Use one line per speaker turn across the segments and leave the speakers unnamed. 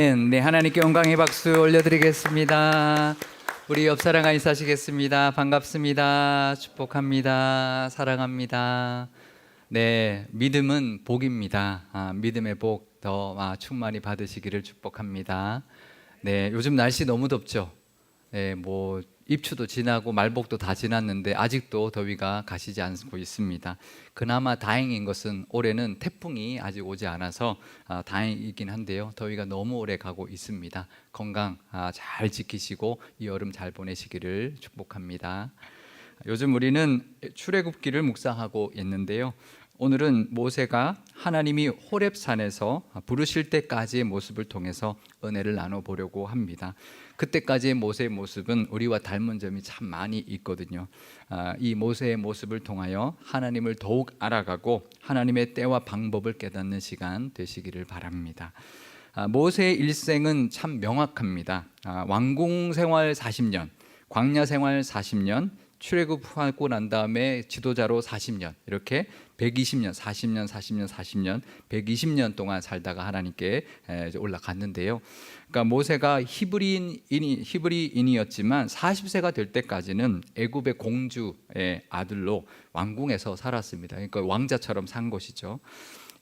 네, 하나님께 영광의 박수 올려드리겠습니다. 우리 옆사람과 인사하시겠습니다. 반갑습니다. 축복합니다. 사랑합니다. 네, 믿음은 복입니다. 믿음의 복 더 충만히 받으시기를 축복합니다. 네, 요즘 날씨 너무 덥죠. 네, 입추도 지나고 말복도 다 지났는데 아직도 더위가 가시지 않고 있습니다. 그나마 다행인 것은 올해는 태풍이 아직 오지 않아서 다행이긴 한데요. 더위가 너무 오래 가고 있습니다. 건강 잘 지키시고 이 여름 잘 보내시기를 축복합니다. 요즘 우리는 출애굽기를 묵상하고 있는데요. 오늘은 모세가 하나님이 호렙산에서 부르실 때까지의 모습을 통해서 은혜를 나눠보려고 합니다. 그때까지의 모세의 모습은 우리와 닮은 점이 참 많이 있거든요. 이 모세의 모습을 통하여 하나님을 더욱 알아가고 하나님의 때와 방법을 깨닫는 시간 되시기를 바랍니다. 모세의 일생은 참 명확합니다. 왕궁 생활 40년, 광야 생활 40년, 출애굽하고 난 다음에 지도자로 40년, 이렇게 120년, 40년, 40년, 40년, 120년 동안 살다가 하나님께 올라갔는데요. 그러니까 모세가 히브리인이었지만 40세가 될 때까지는 애굽의 공주의 아들로 왕궁에서 살았습니다. 그러니까 왕자처럼 산 것이죠.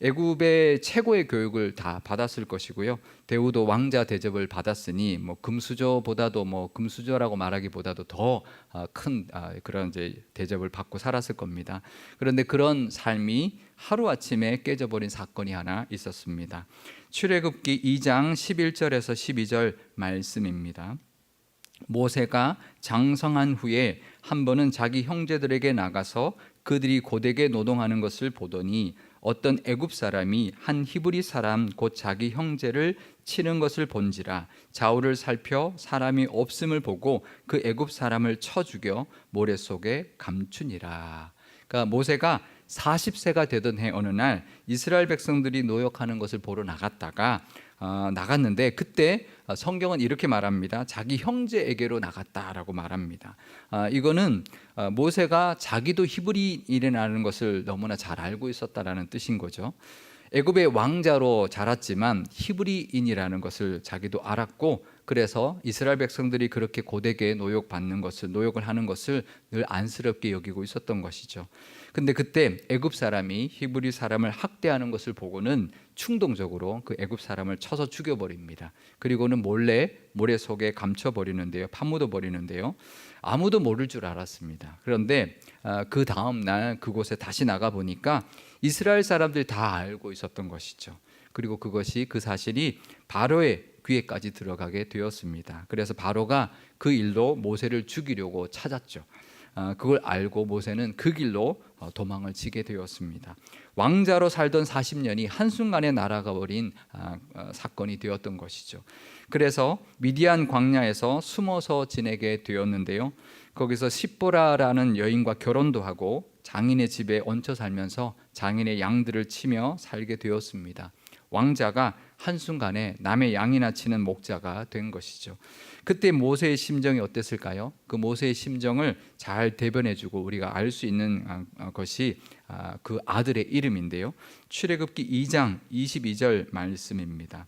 애굽의 최고의 교육을 다 받았을 것이고요. 대우도 왕자 대접을 받았으니 금수저보다도 금수저라고 말하기보다도 더 큰 그런 이제 대접을 받고 살았을 겁니다. 그런데 그런 삶이 하루아침에 깨져버린 사건이 하나 있었습니다. 출애굽기 2장 11절에서 12절 말씀입니다. 모세가 장성한 후에 한 번은 자기 형제들에게 나가서 그들이 고되게 노동하는 것을 보더니 어떤 애굽 사람이 한 히브리 사람 곧 자기 형제를 치는 것을 본지라 좌우를 살펴 사람이 없음을 보고 그 애굽 사람을 쳐 죽여 모래 속에 감추니라. 그러니까 모세가 40세가 되던 해 어느 날 이스라엘 백성들이 노역하는 것을 보러 나갔는데 그때 성경은 이렇게 말합니다. 자기 형제에게로 나갔다라고 말합니다. 이거는 모세가 자기도 히브리인이라는 것을 너무나 잘 알고 있었다라는 뜻인 거죠. 애굽의 왕자로 자랐지만 히브리인이라는 것을 자기도 알았고, 그래서 이스라엘 백성들이 그렇게 고되게 노역을 하는 것을 늘 안쓰럽게 여기고 있었던 것이죠. 근데 그때 애굽 사람이 히브리 사람을 학대하는 것을 보고는 충동적으로 그 애굽 사람을 쳐서 죽여버립니다. 그리고는 몰래 모래 속에 감춰버리는데요, 파묻어버리는데요. 아무도 모를 줄 알았습니다. 그런데 그 다음 날 그곳에 다시 나가 보니까 이스라엘 사람들이 다 알고 있었던 것이죠. 그리고 그 사실이 바로의 귀에까지 들어가게 되었습니다. 그래서 바로가 그 일로 모세를 죽이려고 찾았죠. 그걸 알고 모세는 그 길로 도망을 치게 되었습니다. 왕자로 살던 40년이 한순간에 날아가 버린 사건이 되었던 것이죠. 그래서 미디안 광야에서 숨어서 지내게 되었는데요. 거기서 십보라라는 여인과 결혼도 하고 장인의 집에 얹혀 살면서 장인의 양들을 치며 살게 되었습니다. 왕자가 한순간에 남의 양이나 치는 목자가 된 것이죠. 그때 모세의 심정이 어땠을까요? 그 모세의 심정을 잘 대변해주고 우리가 알 수 있는 것이 그 아들의 이름인데요. 출애굽기 2장 22절 말씀입니다.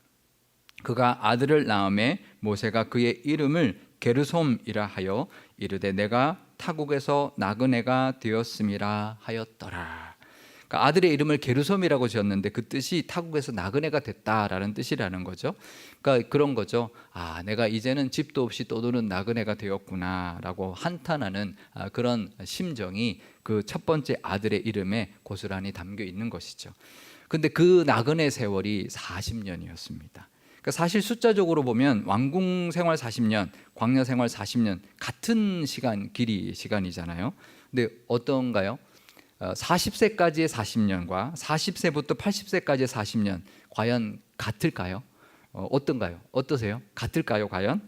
그가 아들을 낳음에 모세가 그의 이름을 게르솜이라 하여 이르되 내가 타국에서 나그네가 되었음이라 하였더라. 그러니까 아들의 이름을 게르솜이라고 지었는데 그 뜻이 타국에서 나그네가 됐다라는 뜻이라는 거죠. 그러니까 그런 거죠. 내가 이제는 집도 없이 떠도는 나그네가 되었구나라고 한탄하는 그런 심정이 그 첫 번째 아들의 이름에 고스란히 담겨 있는 것이죠. 근데 그 나그네 세월이 40년이었습니다. 그러니까 사실 숫자적으로 보면 왕궁 생활 40년, 광야 생활 40년 같은 시간이잖아요. 근데 어떤가요? 40세까지의 40년과 40세부터 80세까지의 40년 과연 같을까요? 어떤가요? 어떠세요? 같을까요? 과연?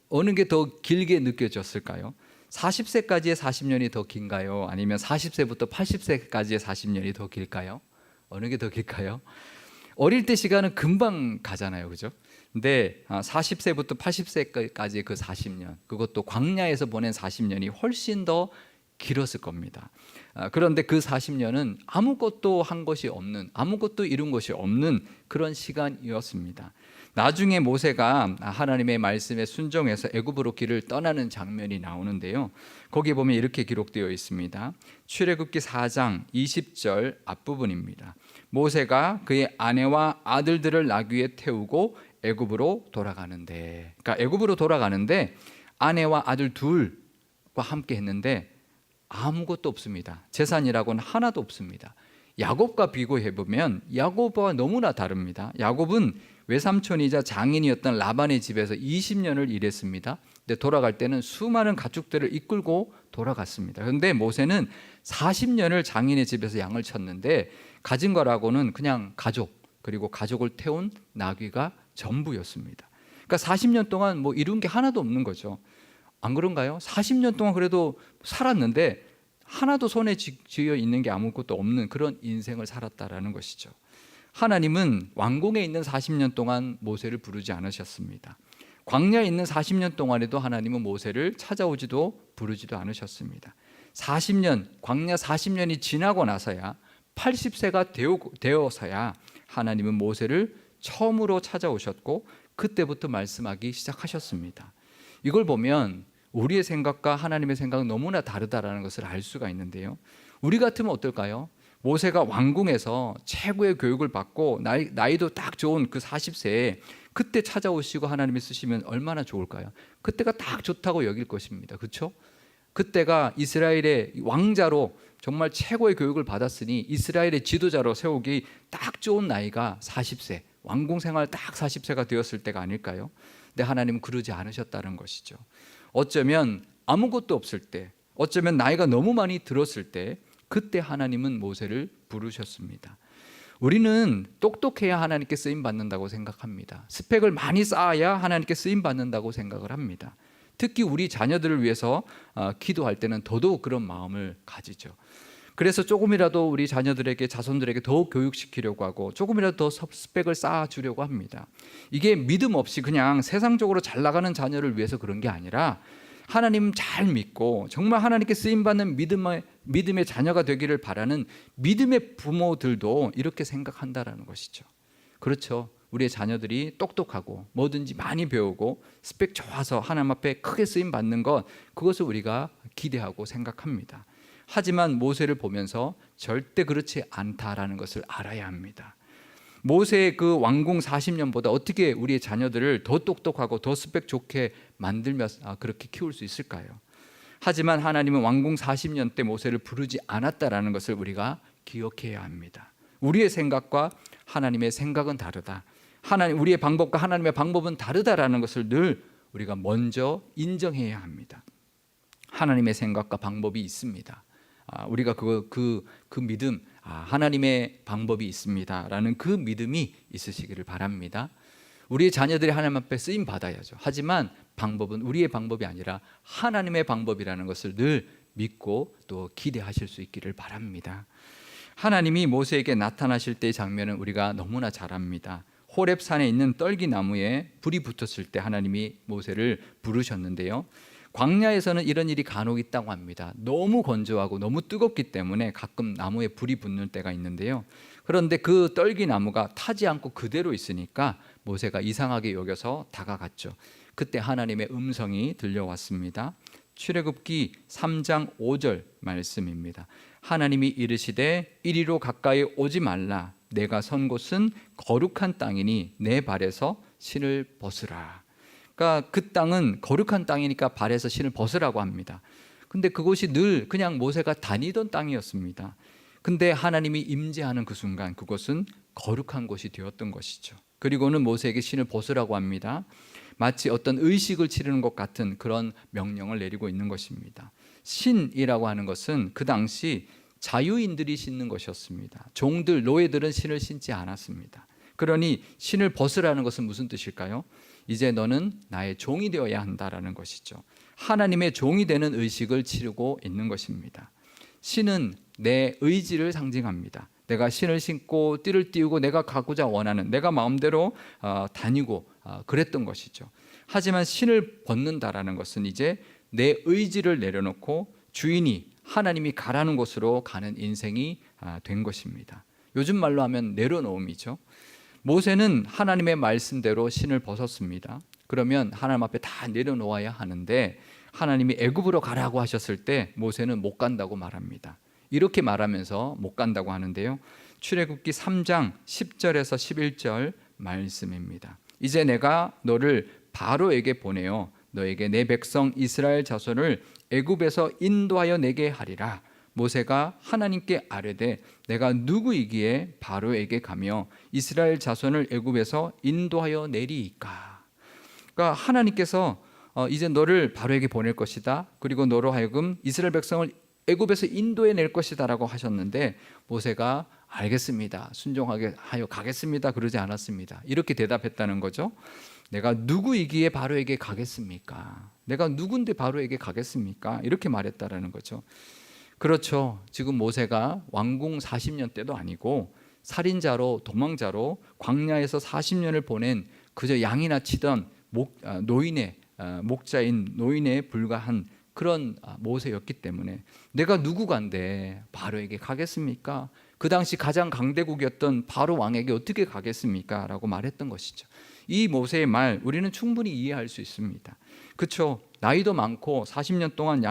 어느 게 더 길게 느껴졌을까요? 40세까지의 40년이 더 긴가요? 아니면 40세부터 80세까지의 40년이 더 길까요? 어느 게 더 길까요? 어릴 때 시간은 금방 가잖아요, 그죠? 근데 40세부터 80세까지의 그 40년, 그것도 광야에서 보낸 40년이 훨씬 더 길었을 겁니다. 그런데 그 40년은 아무것도 한 것이 없는, 아무것도 이룬 것이 없는 그런 시간이었습니다. 나중에 모세가 하나님의 말씀에 순종해서 애굽으로 길을 떠나는 장면이 나오는데요. 거기 보면 이렇게 기록되어 있습니다. 출애굽기 4장 20절 앞부분입니다. 모세가 그의 아내와 아들들을 나귀에 태우고 애굽으로 돌아가는데, 그러니까 애굽으로 돌아가는데 아내와 아들 둘과 함께 했는데 아무것도 없습니다. 재산이라고는 하나도 없습니다. 야곱과 비교해 보면 야곱과 너무나 다릅니다. 야곱은 외삼촌이자 장인이었던 라반의 집에서 20년을 일했습니다. 근데 돌아갈 때는 수많은 가축들을 이끌고 돌아갔습니다. 그런데 모세는 40년을 장인의 집에서 양을 쳤는데 가진 거라고는 그냥 가족, 그리고 가족을 태운 나귀가 전부였습니다. 그러니까 40년 동안 뭐 이룬 게 하나도 없는 거죠. 안 그런가요? 40년 동안 그래도 살았는데 하나도 손에 쥐어 있는 게 아무것도 없는 그런 인생을 살았다라는 것이죠. 하나님은 왕궁에 있는 40년 동안 모세를 부르지 않으셨습니다. 광야에 있는 40년 동안에도 하나님은 모세를 찾아오지도 부르지도 않으셨습니다. 40년, 광야 40년이 지나고 나서야 80세가 되어서야 하나님은 모세를 처음으로 찾아오셨고 그때부터 말씀하기 시작하셨습니다. 이걸 보면 우리의 생각과 하나님의 생각은 너무나 다르다라는 것을 알 수가 있는데요. 우리 같으면 어떨까요? 모세가 왕궁에서 최고의 교육을 받고 나이도 딱 좋은 그 40세에 그때 찾아오시고 하나님이 쓰시면 얼마나 좋을까요? 그때가 딱 좋다고 여길 것입니다. 그렇죠? 그때가 이스라엘의 왕자로 정말 최고의 교육을 받았으니 이스라엘의 지도자로 세우기 딱 좋은 나이가 40세, 왕궁 생활 딱 40세가 되었을 때가 아닐까요? 근데 하나님은 그러지 않으셨다는 것이죠. 어쩌면 아무것도 없을 때, 어쩌면 나이가 너무 많이 들었을 때 그때 하나님은 모세를 부르셨습니다. 우리는 똑똑해야 하나님께 쓰임 받는다고 생각합니다. 스펙을 많이 쌓아야 하나님께 쓰임 받는다고 생각을 합니다. 특히 우리 자녀들을 위해서 기도할 때는 더더욱 그런 마음을 가지죠. 그래서 조금이라도 우리 자녀들에게, 자손들에게 더 교육시키려고 하고 조금이라도 더 스펙을 쌓아주려고 합니다. 이게 믿음 없이 그냥 세상적으로 잘 나가는 자녀를 위해서 그런 게 아니라 하나님 잘 믿고 정말 하나님께 쓰임받는 믿음의 자녀가 되기를 바라는 믿음의 부모들도 이렇게 생각한다라는 것이죠. 그렇죠. 우리의 자녀들이 똑똑하고 뭐든지 많이 배우고 스펙 좋아서 하나님 앞에 크게 쓰임받는 것, 그것을 우리가 기대하고 생각합니다. 하지만 모세를 보면서 절대 그렇지 않다라는 것을 알아야 합니다. 모세의 그 왕궁 40년보다 어떻게 우리의 자녀들을 더 똑똑하고 더 스펙 좋게 만들며 그렇게 키울 수 있을까요? 하지만 하나님은 왕궁 40년 때 모세를 부르지 않았다라는 것을 우리가 기억해야 합니다. 우리의 생각과 하나님의 생각은 다르다. 우리의 방법과 하나님의 방법은 다르다라는 것을 늘 우리가 먼저 인정해야 합니다. 하나님의 생각과 방법이 있습니다. 우리가 그 믿음, 하나님의 방법이 있습니다라는 그 믿음이 있으시기를 바랍니다. 우리의 자녀들이 하나님 앞에 쓰임 받아야죠. 하지만 방법은 우리의 방법이 아니라 하나님의 방법이라는 것을 늘 믿고 또 기대하실 수 있기를 바랍니다. 하나님이 모세에게 나타나실 때의 장면은 우리가 너무나 잘 압니다. 호렙산에 있는 떨기나무에 불이 붙었을 때 하나님이 모세를 부르셨는데요. 광야에서는 이런 일이 간혹 있다고 합니다. 너무 건조하고 너무 뜨겁기 때문에 가끔 나무에 불이 붙는 때가 있는데요. 그런데 그 떨기나무가 타지 않고 그대로 있으니까 모세가 이상하게 여겨서 다가갔죠. 그때 하나님의 음성이 들려왔습니다. 출애굽기 3장 5절 말씀입니다. 하나님이 이르시되 이리로 가까이 오지 말라. 내가 선 곳은 거룩한 땅이니 내 발에서 신을 벗으라. 그러니까 그 땅은 거룩한 땅이니까 발에서 신을 벗으라고 합니다. 근데 그곳이 늘 그냥 모세가 다니던 땅이었습니다. 근데 하나님이 임재하는 그 순간 그곳은 거룩한 곳이 되었던 것이죠. 그리고는 모세에게 신을 벗으라고 합니다. 마치 어떤 의식을 치르는 것 같은 그런 명령을 내리고 있는 것입니다. 신이라고 하는 것은 그 당시 자유인들이 신는 것이었습니다. 종들, 노예들은 신을 신지 않았습니다. 그러니 신을 벗으라는 것은 무슨 뜻일까요? 이제 너는 나의 종이 되어야 한다라는 것이죠. 하나님의 종이 되는 의식을 치르고 있는 것입니다. 신은 내 의지를 상징합니다. 내가 신을 신고 띠를 띄우고 내가 가고자 원하는, 내가 마음대로 다니고 그랬던 것이죠. 하지만 신을 벗는다라는 것은 이제 내 의지를 내려놓고 주인이 하나님이 가라는 곳으로 가는 인생이 된 것입니다. 요즘 말로 하면 내려놓음이죠. 모세는 하나님의 말씀대로 신을 벗었습니다. 그러면 하나님 앞에 다 내려놓아야 하는데 하나님이 애굽으로 가라고 하셨을 때 모세는 못 간다고 말합니다. 이렇게 말하면서 못 간다고 하는데요, 출애굽기 3장 10절에서 11절 말씀입니다. 이제 내가 너를 바로에게 보내어 너에게 내 백성 이스라엘 자손을 애굽에서 인도하여 내게 하리라. 모세가 하나님께 아뢰되 내가 누구이기에 바로에게 가며 이스라엘 자손을 애굽에서 인도하여 내리이까. 그러니까 하나님께서 이제 너를 바로에게 보낼 것이다, 그리고 너로 하여금 이스라엘 백성을 애굽에서 인도해 낼 것이다 라고 하셨는데 모세가 알겠습니다, 순종하게 하여 가겠습니다 그러지 않았습니다. 이렇게 대답했다는 거죠. 내가 누구이기에 바로에게 가겠습니까? 내가 누군데 바로에게 가겠습니까? 이렇게 말했다라는 거죠. 그렇죠. 지금 모세가 왕궁 40년 때도 아니고 살인자로 도망자로 광야에서 40년을 보낸 그저 양이나 치던 노인의 목자인 노인에 불과한 그런 모세였기 때문에 내가 누구간데 바로에게 가겠습니까? 그 당시 가장 강대국이었던 바로 왕에게 어떻게 가겠습니까? 라고 말했던 것이죠. 이 모세의 말 우리는 충분히 이해할 수 있습니다. 그렇죠. 나이도 많고 40년 동안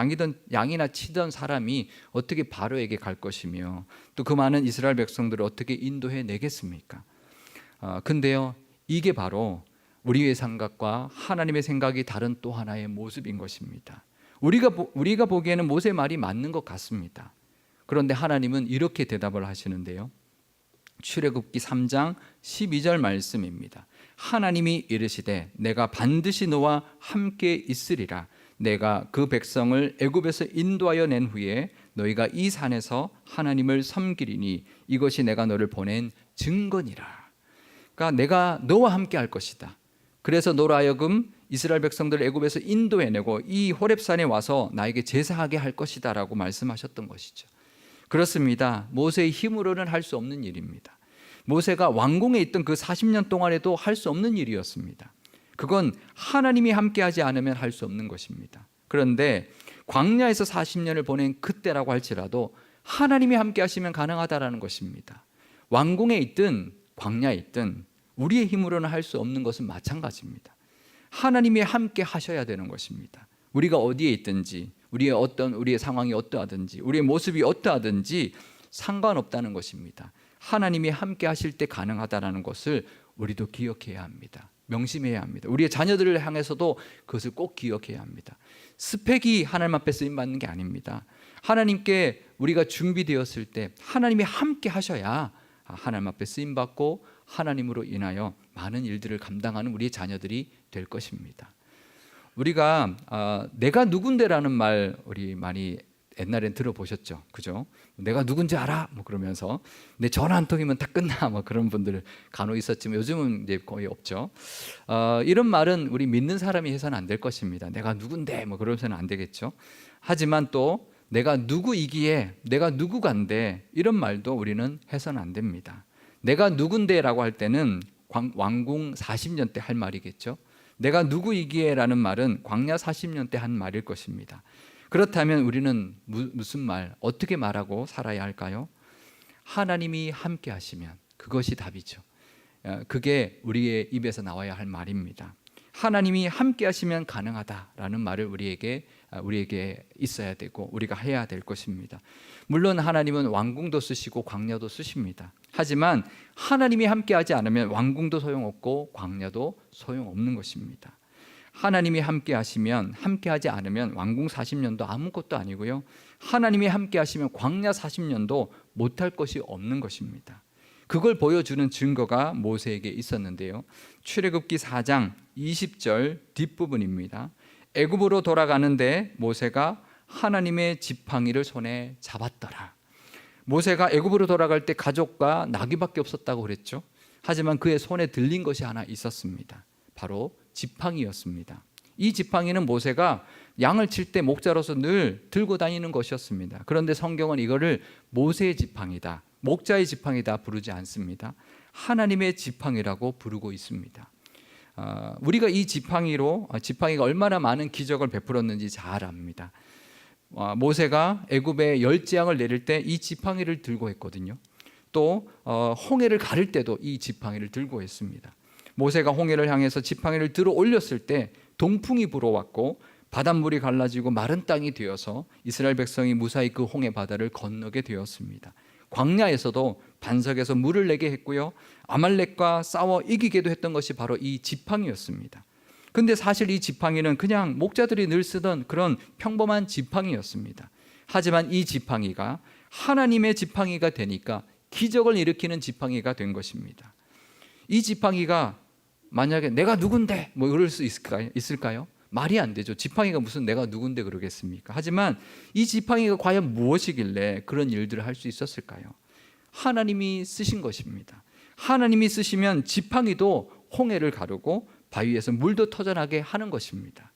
양이나 치던 사람이 어떻게 바로에게 갈 것이며 또 그 많은 이스라엘 백성들을 어떻게 인도해 내겠습니까? 근데요, 이게 바로 우리의 생각과 하나님의 생각이 다른 또 하나의 모습인 것입니다. 우리가 보기에는 모세의 말이 맞는 것 같습니다. 그런데 하나님은 이렇게 대답을 하시는데요, 출애굽기 3장 12절 말씀입니다. 하나님이 이르시되 내가 반드시 너와 함께 있으리라. 내가 그 백성을 애굽에서 인도하여 낸 후에 너희가 이 산에서 하나님을 섬기리니 이것이 내가 너를 보낸 증거니라. 그러니까 내가 너와 함께 할 것이다. 그래서 너로 하여금 이스라엘 백성들을 애굽에서 인도해내고 이 호렙산에 와서 나에게 제사하게 할 것이다 라고 말씀하셨던 것이죠. 그렇습니다. 모세의 힘으로는 할 수 없는 일입니다. 모세가 왕궁에 있던 그 40년 동안에도 할 수 없는 일이었습니다. 그건 하나님이 함께하지 않으면 할 수 없는 것입니다. 그런데 광야에서 40년을 보낸 그때라고 할지라도 하나님이 함께하시면 가능하다라는 것입니다. 왕궁에 있든 광야에 있든 우리의 힘으로는 할 수 없는 것은 마찬가지입니다. 하나님이 함께 하셔야 되는 것입니다. 우리가 어디에 있든지 우리의 상황이 어떠하든지 우리의 모습이 어떠하든지 상관없다는 것입니다. 하나님이 함께 하실 때 가능하다는 것을 우리도 기억해야 합니다. 명심해야 합니다. 우리의 자녀들을 향해서도 그것을 꼭 기억해야 합니다. 스펙이 하나님 앞에 쓰임받는 게 아닙니다. 하나님께 우리가 준비되었을 때 하나님이 함께 하셔야 하나님 앞에 쓰임받고 하나님으로 인하여 많은 일들을 감당하는 우리의 자녀들이 될 것입니다. 우리가 내가 누군데라는 말 우리 많이 옛날엔 들어보셨죠, 그죠? 내가 누군지 알아? 뭐 그러면서 내 전화 한 통이면 다 끝나, 뭐 그런 분들 간혹 있었지만 요즘은 이제 거의 없죠. 이런 말은 우리 믿는 사람이 해서는 안 될 것입니다. 내가 누군데, 뭐 그러면서는 안 되겠죠. 하지만 또 내가 누구이기에, 내가 누구간데 이런 말도 우리는 해서는 안 됩니다. 내가 누군데라고 할 때는 왕궁 40년 때 할 말이겠죠. 내가 누구이기에라는 말은 광야 40년 때 한 말일 것입니다. 그렇다면 우리는 무슨 말, 어떻게 말하고 살아야 할까요? 하나님이 함께 하시면 그것이 답이죠. 그게 우리의 입에서 나와야 할 말입니다. 하나님이 함께 하시면 가능하다라는 말을 우리에게 있어야 되고 우리가 해야 될 것입니다. 물론 하나님은 왕궁도 쓰시고 광야도 쓰십니다. 하지만 하나님이 함께 하지 않으면 왕궁도 소용없고 광야도 소용없는 것입니다. 하나님이 함께 하시면, 함께 하지 않으면 왕궁 40년도 아무것도 아니고요, 하나님이 함께 하시면 광야 40년도 못할 것이 없는 것입니다. 그걸 보여주는 증거가 모세에게 있었는데요, 출애굽기 4장 20절 뒷부분입니다. 애굽으로 돌아가는데 모세가 하나님의 지팡이를 손에 잡았더라. 모세가 애굽으로 돌아갈 때 가족과 나귀밖에 없었다고 그랬죠. 하지만 그의 손에 들린 것이 하나 있었습니다. 바로 지팡이였습니다. 이 지팡이는 모세가 양을 칠 때 목자로서 늘 들고 다니는 것이었습니다. 그런데 성경은 이거를 모세의 지팡이다, 목자의 지팡이다 부르지 않습니다. 하나님의 지팡이라고 부르고 있습니다. 우리가 이 지팡이가 얼마나 많은 기적을 베풀었는지 잘 압니다. 모세가 애굽에 10재앙을 내릴 때 이 지팡이를 들고 했거든요. 또 홍해를 가를 때도 이 지팡이를 들고 했습니다. 모세가 홍해를 향해서 지팡이를 들어 올렸을 때 동풍이 불어왔고 바닷물이 갈라지고 마른 땅이 되어서 이스라엘 백성이 무사히 그 홍해 바다를 건너게 되었습니다. 광야에서도 반석에서 물을 내게 했고요, 아말렉과 싸워 이기게도 했던 것이 바로 이 지팡이였습니다. 근데 사실 이 지팡이는 그냥 목자들이 늘 쓰던 그런 평범한 지팡이였습니다. 하지만 이 지팡이가 하나님의 지팡이가 되니까 기적을 일으키는 지팡이가 된 것입니다. 이 지팡이가 만약에 내가 누군데 뭐 이럴 수 있을까요? 말이 안 되죠. 지팡이가 무슨 내가 누군데 그러겠습니까? 하지만 이 지팡이가 과연 무엇이길래 그런 일들을 할 수 있었을까요? 하나님이 쓰신 것입니다. 하나님이 쓰시면 지팡이도 홍해를 가르고 바위에서 물도 터져나게 하는 것입니다.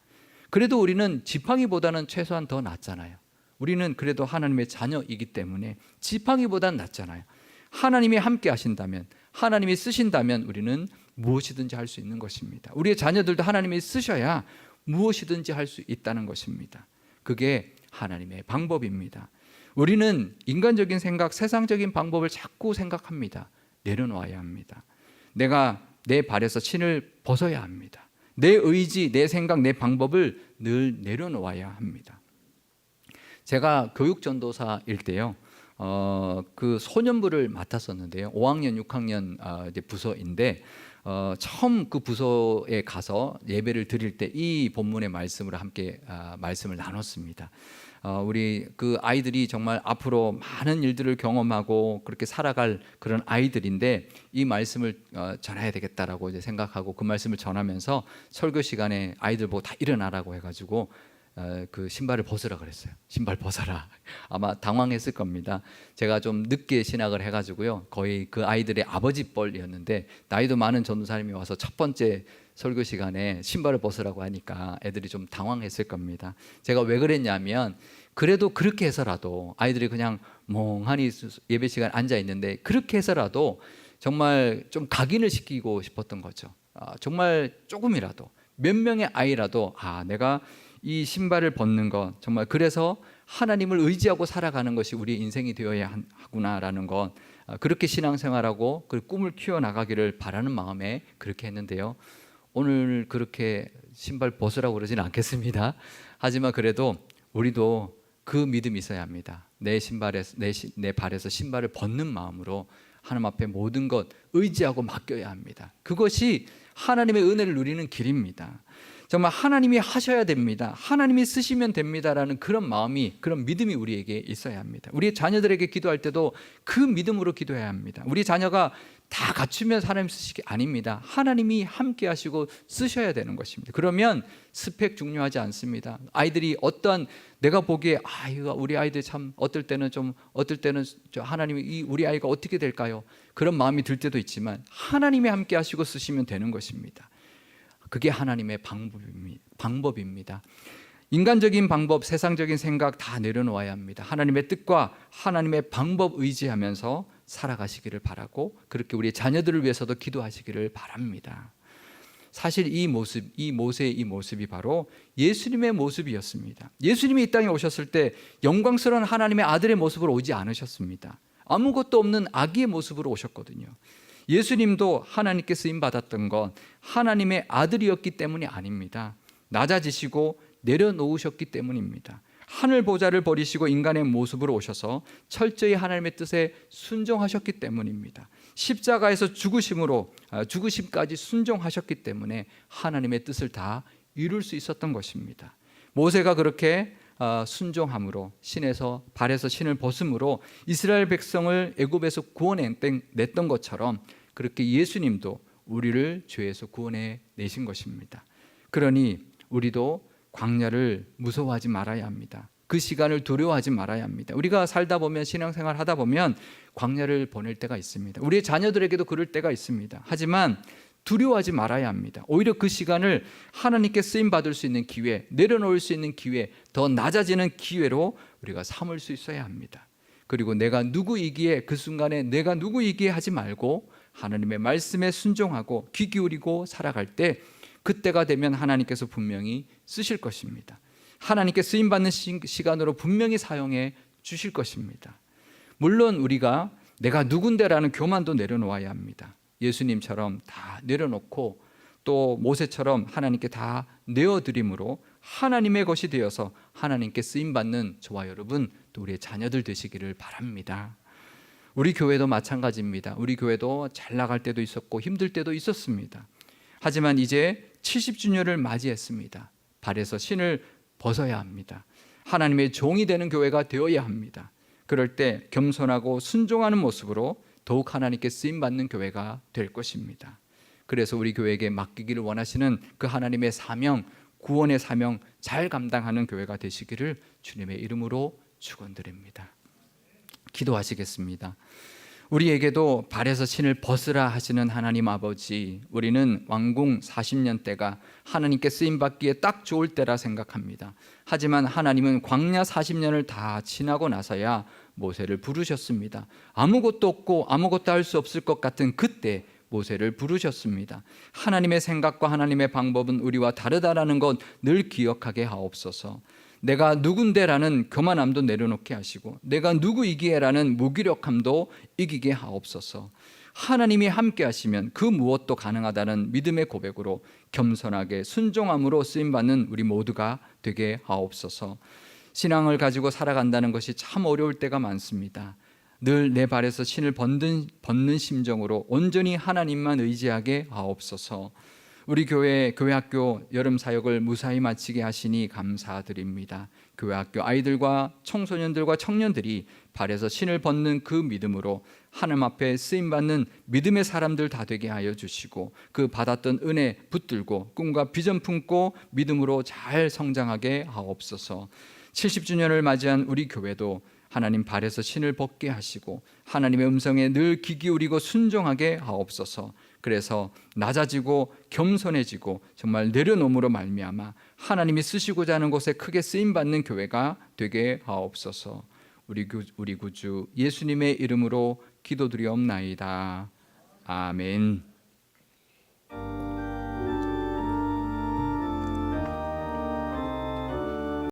그래도 우리는 지팡이보다는 최소한 더 낫잖아요. 우리는 그래도 하나님의 자녀이기 때문에 지팡이보다는 낫잖아요. 하나님이 함께 하신다면, 하나님이 쓰신다면 우리는 무엇이든지 할 수 있는 것입니다. 우리의 자녀들도 하나님이 쓰셔야 무엇이든지 할 수 있다는 것입니다. 그게 하나님의 방법입니다. 우리는 인간적인 생각, 세상적인 방법을 자꾸 생각합니다. 내려놓아야 합니다. 내가 내 발에서 신을 벗어야 합니다. 내 의지, 내 생각, 내 방법을 늘 내려놓아야 합니다. 제가 교육전도사일 때요, 그 소년부를 맡았었는데요. 5학년, 6학년 이제 부서인데 처음 그 부서에 가서 예배를 드릴 때 이 본문의 말씀으로 함께 말씀을 나눴습니다. 우리 그 아이들이 정말 앞으로 많은 일들을 경험하고 그렇게 살아갈 그런 아이들인데 이 말씀을 전해야 되겠다라고 이제 생각하고 그 말씀을 전하면서 설교 시간에 아이들 보고 다 일어나라고 해가지고 그 신발을 벗으라 그랬어요. 신발 벗어라. 아마 당황했을 겁니다. 제가 좀 늦게 신학을 해가지고요, 거의 그 아이들의 아버지 뻘이었는데 나이도 많은 전도사님이 와서 첫 번째 설교 시간에 신발을 벗으라고 하니까 애들이 좀 당황했을 겁니다. 제가 왜 그랬냐면 그래도 그렇게 해서라도 아이들이 그냥 멍하니 예배 시간에 앉아 있는데 그렇게 해서라도 정말 좀 각인을 시키고 싶었던 거죠. 정말 조금이라도 몇 명의 아이라도 내가 이 신발을 벗는 것, 정말 그래서 하나님을 의지하고 살아가는 것이 우리 인생이 되어야 하구나라는 것, 그렇게 신앙생활하고 그 꿈을 키워나가기를 바라는 마음에 그렇게 했는데요. 오늘 그렇게 신발 벗으라고 그러지는 않겠습니다. 하지만 그래도 우리도 그 믿음이 있어야 합니다. 내 발에서 신발을 벗는 마음으로 하나님 앞에 모든 것 의지하고 맡겨야 합니다. 그것이 하나님의 은혜를 누리는 길입니다. 정말 하나님이 하셔야 됩니다. 하나님이 쓰시면 됩니다라는 그런 마음이, 그런 믿음이 우리에게 있어야 합니다. 우리 자녀들에게 기도할 때도 그 믿음으로 기도해야 합니다. 우리 자녀가 다 갖추면 하나님 쓰시기 아닙니다. 하나님이 함께 하시고 쓰셔야 되는 것입니다. 그러면 스펙 중요하지 않습니다. 아이들이 어떠한, 내가 보기에 이거 우리 아이들 참 어떨 때는 하나님이 우리 아이가 어떻게 될까요? 그런 마음이 들 때도 있지만 하나님이 함께 하시고 쓰시면 되는 것입니다. 그게 하나님의 방법입니다. 인간적인 방법, 세상적인 생각 다 내려놓아야 합니다. 하나님의 뜻과 하나님의 방법 의지하면서 살아가시기를 바라고, 그렇게 우리 자녀들을 위해서도 기도하시기를 바랍니다. 사실 이 모세의 이 모습이 바로 예수님의 모습이었습니다. 예수님이 이 땅에 오셨을 때 영광스러운 하나님의 아들의 모습으로 오지 않으셨습니다. 아무것도 없는 아기의 모습으로 오셨거든요. 예수님도 하나님께 쓰임 받았던 건 하나님의 아들이었기 때문이 아닙니다. 낮아지시고 내려놓으셨기 때문입니다. 하늘 보좌를 버리시고 인간의 모습으로 오셔서 철저히 하나님의 뜻에 순종하셨기 때문입니다. 십자가에서 죽으심까지 순종하셨기 때문에 하나님의 뜻을 다 이룰 수 있었던 것입니다. 모세가 그렇게 순종함으로, 발에서 신을 벗음으로 이스라엘 백성을 애굽에서 구원했던 것처럼 그렇게 예수님도 우리를 죄에서 구원해 내신 것입니다. 그러니 우리도 광야를 무서워하지 말아야 합니다. 그 시간을 두려워하지 말아야 합니다. 우리가 살다 보면, 신앙생활 하다 보면 광야를 보낼 때가 있습니다. 우리의 자녀들에게도 그럴 때가 있습니다. 하지만 두려워하지 말아야 합니다. 오히려 그 시간을 하나님께 쓰임 받을 수 있는 기회, 내려놓을 수 있는 기회, 더 낮아지는 기회로 우리가 삼을 수 있어야 합니다. 그리고 내가 누구이기에, 그 순간에 내가 누구이기에 하지 말고 하나님의 말씀에 순종하고 귀 기울이고 살아갈 때, 그때가 되면 하나님께서 분명히 쓰실 것입니다. 하나님께 쓰임받는 시간으로 분명히 사용해 주실 것입니다. 물론 우리가 내가 누군데라는 교만도 내려놓아야 합니다. 예수님처럼 다 내려놓고 또 모세처럼 하나님께 다 내어드림으로 하나님의 것이 되어서 하나님께 쓰임받는 저와 여러분, 또 우리의 자녀들 되시기를 바랍니다. 우리 교회도 마찬가지입니다. 우리 교회도 잘 나갈 때도 있었고 힘들 때도 있었습니다. 하지만 이제 70주년을 맞이했습니다. 발에서 신을 벗어야 합니다. 하나님의 종이 되는 교회가 되어야 합니다. 그럴 때 겸손하고 순종하는 모습으로 더욱 하나님께 쓰임받는 교회가 될 것입니다. 그래서 우리 교회에게 맡기기를 원하시는 그 하나님의 사명, 구원의 사명 잘 감당하는 교회가 되시기를 주님의 이름으로 축원드립니다. 기도하시겠습니다. 우리에게도 발에서 신을 벗으라 하시는 하나님 아버지, 우리는 왕궁 40년 때가 하나님께 쓰임받기에 딱 좋을 때라 생각합니다. 하지만 하나님은 광야 40년을 다 지나고 나서야 모세를 부르셨습니다. 아무것도 없고 아무것도 할 수 없을 것 같은 그때 모세를 부르셨습니다. 하나님의 생각과 하나님의 방법은 우리와 다르다라는 것 늘 기억하게 하옵소서. 내가 누군데라는 교만함도 내려놓게 하시고 내가 누구이기에라는 무기력함도 이기게 하옵소서. 하나님이 함께 하시면 그 무엇도 가능하다는 믿음의 고백으로 겸손하게 순종함으로 쓰임받는 우리 모두가 되게 하옵소서. 신앙을 가지고 살아간다는 것이 참 어려울 때가 많습니다. 늘 내 발에서 신을 벗는 심정으로 온전히 하나님만 의지하게 하옵소서. 우리 교회 학교 여름 사역을 무사히 마치게 하시니 감사드립니다. 교회 학교 아이들과 청소년들과 청년들이 발에서 신을 벗는 그 믿음으로 하나님 앞에 쓰임받는 믿음의 사람들 다 되게 하여 주시고 그 받았던 은혜 붙들고 꿈과 비전 품고 믿음으로 잘 성장하게 하옵소서. 70주년을 맞이한 우리 교회도 하나님 발에서 신을 벗게 하시고 하나님의 음성에 늘 귀 기울이고 순종하게 하옵소서. 그래서 낮아지고 겸손해지고 정말 내려놓음으로 말미암아 하나님이 쓰시고자 하는 곳에 크게 쓰임받는 교회가 되게 하옵소서. 우리 구주 예수님의 이름으로 기도드리옵나이다. 아멘.